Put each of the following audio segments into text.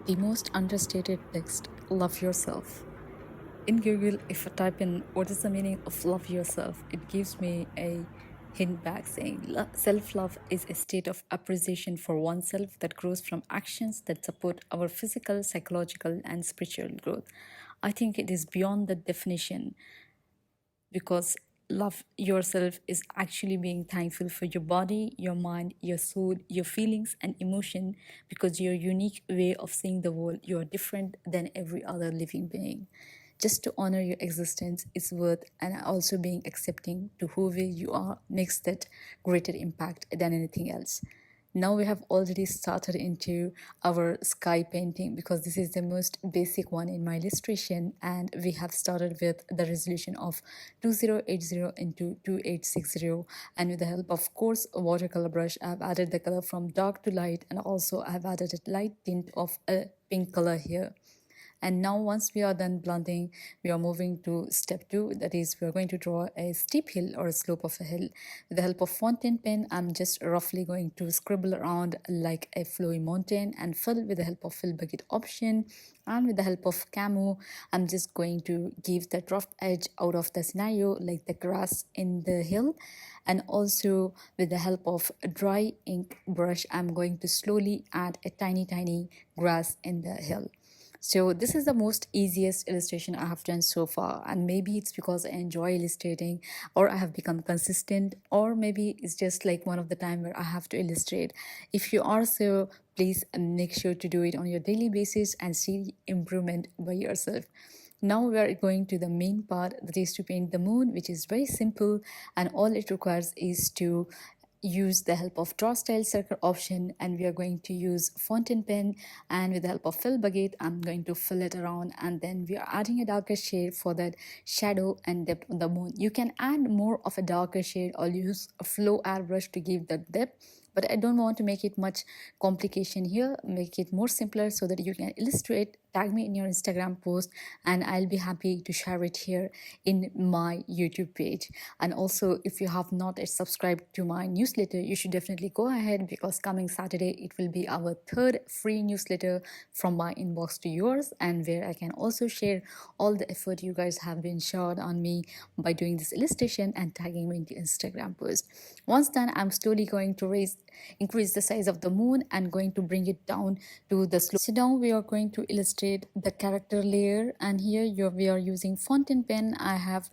The most understated text, love yourself. In Google, if I type in what is the meaning of love yourself, it gives me a hint back saying self love is a state of appreciation for oneself that grows from actions that support our physical, psychological, and spiritual growth. I think it is beyond the definition because love yourself is actually being thankful for your body, your mind, your soul, your feelings and emotion because your unique way of seeing the world, you're different than every other living being. Just to honor your existence is worth and also being accepting to whoever you are makes that greater impact than anything else. Now we have already started into our sky painting because this is the most basic one in my illustration, and we have started with the resolution of 2080 into 2860, and with the help of coarse watercolor brush I've added the color from dark to light, and also I've added a light tint of a pink color here. And now once we are done blending, we are moving to step two. That is, we are going to draw a steep hill or a slope of a hill. With the help of fountain pen, I'm just roughly going to scribble around like a flowy mountain and fill with the help of fill bucket option. And with the help of camo, I'm just going to give that rough edge out of the scenario like the grass in the hill. And also with the help of a dry ink brush, I'm going to slowly add a tiny grass in the hill. So this is the most easiest illustration I have done so far, and maybe it's because I enjoy illustrating or I have become consistent, or maybe it's just like one of the time where I have to illustrate. If you are so, please make sure to do it on your daily basis and see improvement by yourself. Now we are going to the main part, that is to paint the moon, which is very simple, and all it requires is to use the help of draw style circle option, and we are going to use fountain pen, and with the help of fill bucket I'm going to fill it around, and then we are adding a darker shade for that shadow and depth of the moon. You can add more of a darker shade or use a flow airbrush to give that depth, but I don't want to make it much complication here, make it more simpler so that you can illustrate. Tag me in your Instagram post and I'll be happy to share it here in my YouTube page. And also, if you have not yet subscribed to my newsletter, you should definitely go ahead, because coming Saturday it will be our third free newsletter from my inbox to yours, and where I can also share all the effort you guys have been showered on me by doing this illustration and tagging me in the Instagram post. Once done, I'm slowly going to increase the size of the moon and going to bring it down to the slope. So now we are going to illustrate the character layer, and here we are using fountain pen. I have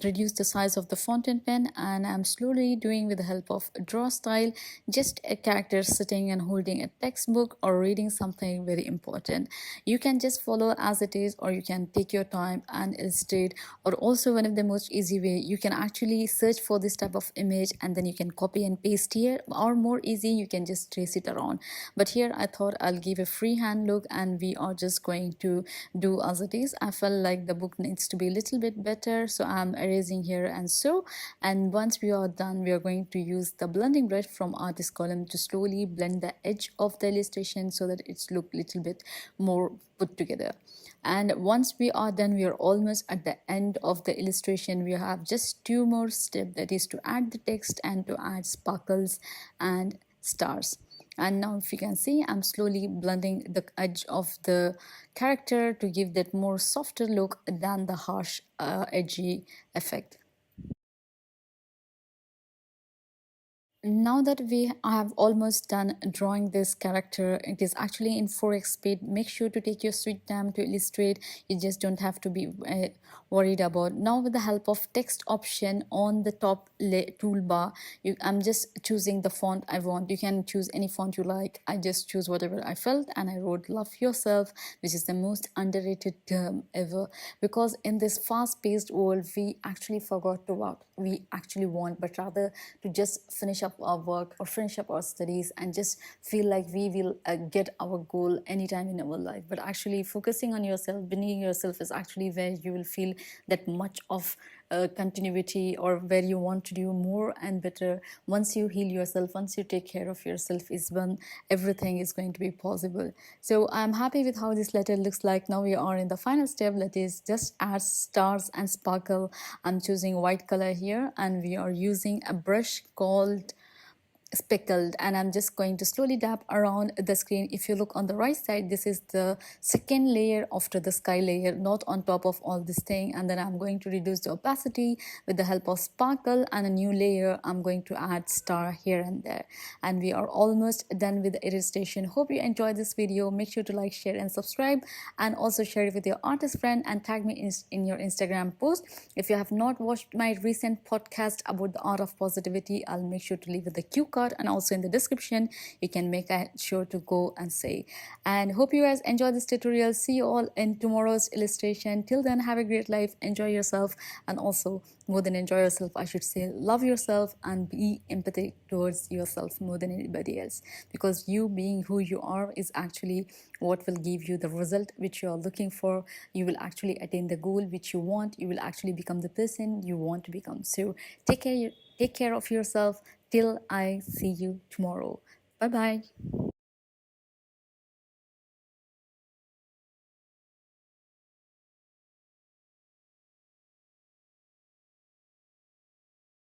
reduced the size of the fountain pen, and I'm slowly doing with the help of draw style just a character sitting and holding a textbook or reading something very important. You can just follow as it is, or you can take your time and illustrate, or also one of the most easy way, you can actually search for this type of image and then you can copy and paste here, or more easy, you can just trace it around. But here I thought I'll give a freehand look, and we are just going to do as it is. I felt like the book needs to be a little bit better, so I'm erasing here and so. And once we are done, we are going to use the blending brush from artist column to slowly blend the edge of the illustration so that it's look little bit more put together. And once we are done, we are almost at the end of the illustration. We have just two more steps, that is to add the text and to add sparkles and stars. And now if you can see, I'm slowly blending the edge of the character to give that more softer look than the harsh edgy effect. Now that we have almost done drawing this character, it is actually in 4x speed. Make sure to take your sweet time to illustrate. You just don't have to be worried about. Now with the help of text option on the top toolbar, I'm just choosing the font I want. You can choose any font you like. I just choose whatever I felt, and I wrote love yourself, which is the most underrated term ever, because in this fast-paced world we actually forgot to what we actually want, but rather to just finish up our work or finish up our studies and just feel like we will get our goal anytime in our life. But actually focusing on yourself, being yourself, is actually where you will feel that much of continuity, or where you want to do more and better. Once you heal yourself, once you take care of yourself, is when everything is going to be possible. So I'm happy with how this letter looks like. Now we are in the final step, that is just add stars and sparkle. I'm choosing white color here, and we are using a brush called speckled, and I'm just going to slowly dab around the screen. If you look on the right side, this is the second layer after the sky layer, not on top of all this thing. And then I'm going to reduce the opacity with the help of sparkle, and a new layer I'm going to add star here and there. And we are almost done with the illustration. Hope you enjoyed this video. Make sure to like, share and subscribe, and also share it with your artist friend and tag me in your Instagram post. If you have not watched my recent podcast about the art of positivity, I'll make sure to leave it the cue card and also in the description. You can make sure to go and say. And hope you guys enjoy this tutorial. See you all in tomorrow's illustration. Till then, have a great life, enjoy yourself, and also more than enjoy yourself, I should say, love yourself and be empathetic towards yourself more than anybody else, because you being who you are is actually what will give you the result which you are looking for. You will actually attain the goal which you want. You will actually become the person you want to become. So take care of yourself. Till I see you tomorrow. Bye bye.